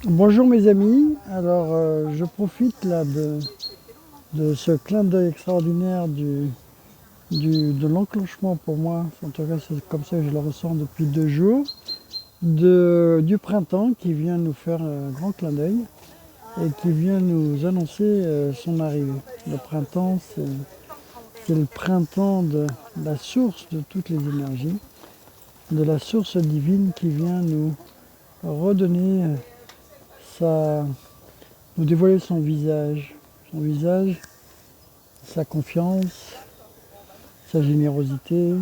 Bonjour mes amis, alors je profite là de ce clin d'œil extraordinaire de l'enclenchement pour moi, en tout cas c'est comme ça que je le ressens depuis 2 jours, du printemps qui vient nous faire un grand clin d'œil et qui vient nous annoncer son arrivée. Le printemps c'est le printemps de la source de toutes les énergies, de la source divine qui vient nous redonner sa, nous dévoiler son visage, sa confiance, sa générosité,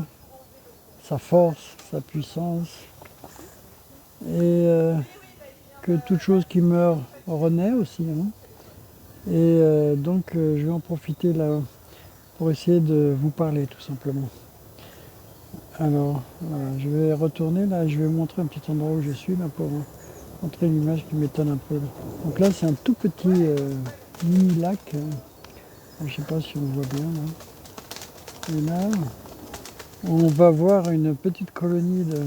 sa force, sa puissance, et que toute chose qui meurt renaît aussi, hein. Et donc je vais en profiter là pour essayer de vous parler tout simplement. Alors voilà, je vais retourner là, je vais vous montrer un petit endroit où je suis là pour montrer une image qui m'étonne un peu. Donc là c'est un tout petit mini lac, je ne sais pas si on voit bien là. Et là on va voir une petite colonie de...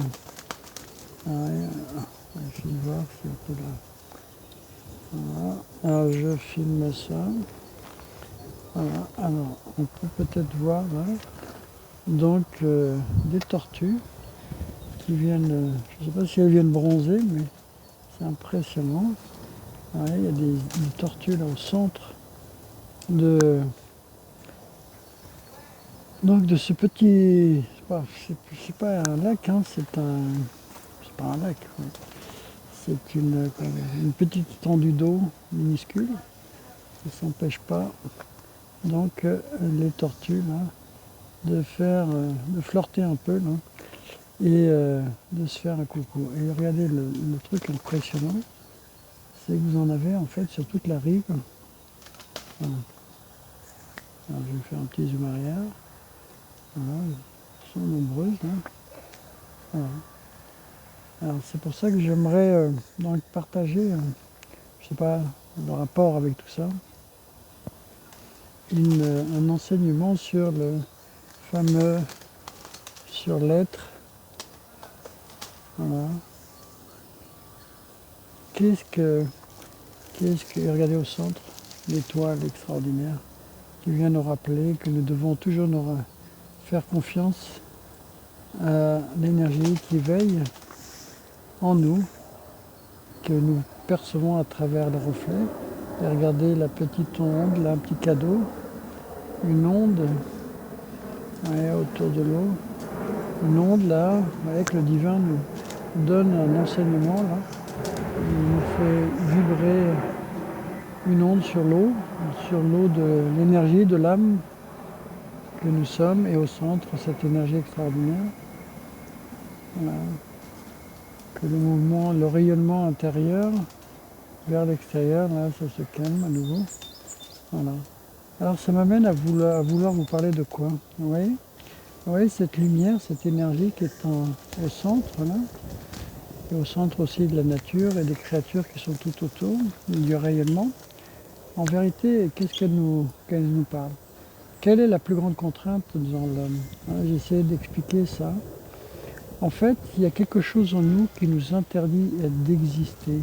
Ah ouais, on va essayer de voir si on peut là. Voilà. Alors je filme ça. Voilà. Alors on peut peut-être voir là. Donc des tortues qui viennent, je ne sais pas si elles viennent bronzer, mais c'est impressionnant. Ouais, il y a des tortues là au centre de, donc de ce petit, c'est pas un lac, hein, c'est pas un lac, ouais. C'est une petite étendue d'eau minuscule. Ça ne s'empêche pas donc les tortues là, de flirter un peu là, et de se faire un coucou. Et regardez le truc impressionnant, c'est que vous en avez en fait sur toute la rive. Voilà. Alors, je vais faire un petit zoom arrière. Voilà, elles sont nombreuses là. Voilà. Alors c'est pour ça que j'aimerais donc partager, je sais pas, le rapport avec tout ça, un enseignement sur le fameux sur l'être. Voilà. Qu'est-ce que, regardez au centre, l'étoile extraordinaire qui vient nous rappeler que nous devons toujours nous faire confiance à l'énergie qui veille en nous, que nous percevons à travers le reflet. Et regardez la petite onde, là, un petit cadeau, une onde, ouais, autour de l'eau, une onde là, avec le divin nous donne un enseignement là, il nous fait vibrer une onde sur l'eau de l'énergie, de l'âme que nous sommes, et au centre, cette énergie extraordinaire. Voilà. Que le mouvement, le rayonnement intérieur vers l'extérieur, là, ça se calme à nouveau. Voilà. Alors ça m'amène à vouloir vous parler de quoi? Vous voyez cette lumière, cette énergie qui est au centre, là, et au centre aussi de la nature et des créatures qui sont tout autour, du rayonnement. En vérité, qu'elle nous parle? Quelle est la plus grande contrainte dans l'homme? J'essaie d'expliquer ça. En fait, il y a quelque chose en nous qui nous interdit d'exister,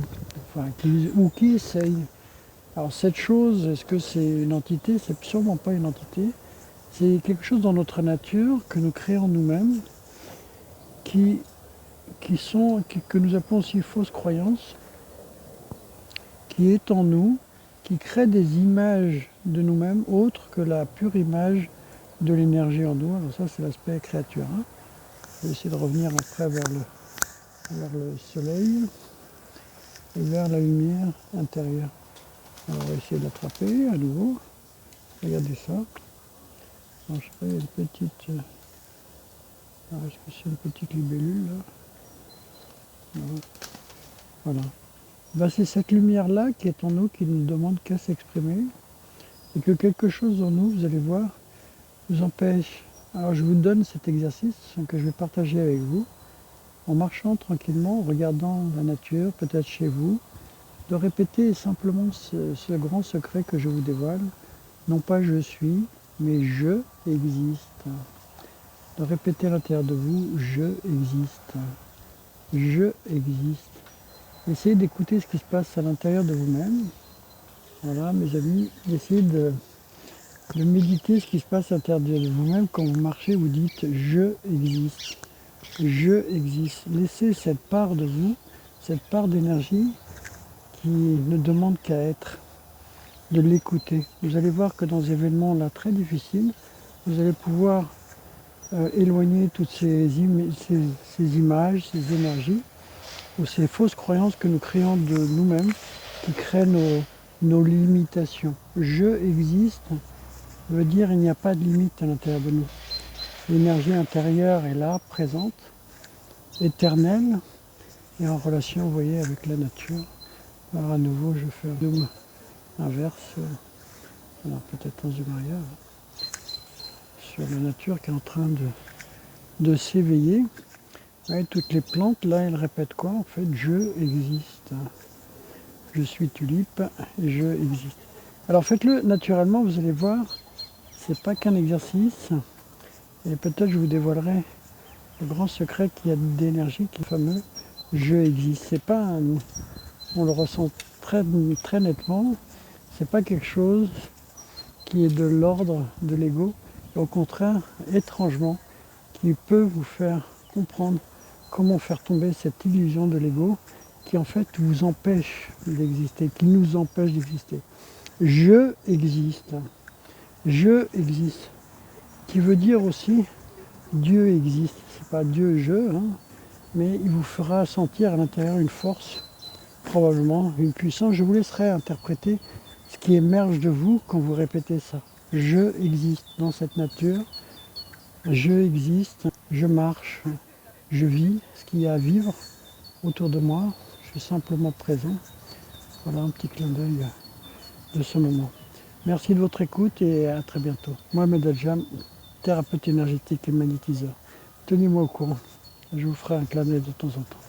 enfin, ou qui essaye. Alors cette chose, est-ce que c'est une entité? C'est sûrement pas une entité. C'est quelque chose dans notre nature que nous créons nous-mêmes, qui, que nous appelons aussi fausses croyances, qui est en nous, qui crée des images de nous-mêmes autres que la pure image de l'énergie en nous. Alors ça, c'est l'aspect créature, hein. Je vais essayer de revenir après vers le soleil et vers la lumière intérieure. Alors, on va essayer de l'attraper à nouveau. Regardez ça. Alors, je sais pas, il y a une petite... est-ce que c'est une petite libellule là? Voilà. Ben, c'est cette lumière-là qui est en nous, qui ne demande qu'à s'exprimer. Et que quelque chose en nous, vous allez voir, vous empêche. Alors je vous donne cet exercice que je vais partager avec vous, en marchant tranquillement, en regardant la nature, peut-être chez vous, de répéter simplement ce grand secret que je vous dévoile. Non pas je suis, mais je existe. De répéter à l'intérieur de vous, je existe. Je existe. Essayez d'écouter ce qui se passe à l'intérieur de vous-même. Voilà, mes amis, essayez de méditer ce qui se passe à l'intérieur de vous-même. Quand vous marchez, vous dites « je existe ». Je existe. Laissez cette part de vous, cette part d'énergie qui ne demande qu'à être, de l'écouter. Vous allez voir que dans des événements là très difficiles, vous allez pouvoir éloigner toutes ces images, ces énergies ou ces fausses croyances que nous créons de nous-mêmes, qui créent nos limitations. Je existe veut dire il n'y a pas de limite à l'intérieur de nous. L'énergie intérieure est là, présente, éternelle, et en relation, vous voyez, avec la nature. Alors à nouveau, je fais un zoom inverse, alors peut-être un zoom arrière, sur la nature qui est en train de s'éveiller. Ouais, toutes les plantes, là, elles répètent quoi? En fait, je existe. Je suis tulipe, je existe. Alors faites-le naturellement, vous allez voir, c'est pas qu'un exercice. Et peut-être je vous dévoilerai le grand secret qu'il y a d'énergie qui est fameux. Je existe. C'est pas on le ressent très, très nettement. C'est pas quelque chose qui est de l'ordre de l'ego. Au contraire, étrangement, qui peut vous faire comprendre comment faire tomber cette illusion de l'ego qui en fait vous empêche d'exister, qui nous empêche d'exister. Je existe. Je existe. Qui veut dire aussi Dieu existe. C'est pas Dieu je, hein, mais il vous fera sentir à l'intérieur une force, probablement une puissance. Je vous laisserai interpréter ce qui émerge de vous quand vous répétez ça. Je existe dans cette nature. Je existe. Je marche. Je vis ce qu'il y a à vivre autour de moi. Je suis simplement présent. Voilà un petit clin d'œil de ce moment. Merci de votre écoute et à très bientôt. Mohamed Adjam, thérapeute énergétique et magnétiseur. Tenez-moi au courant. Je vous ferai un clin d'œil de temps en temps.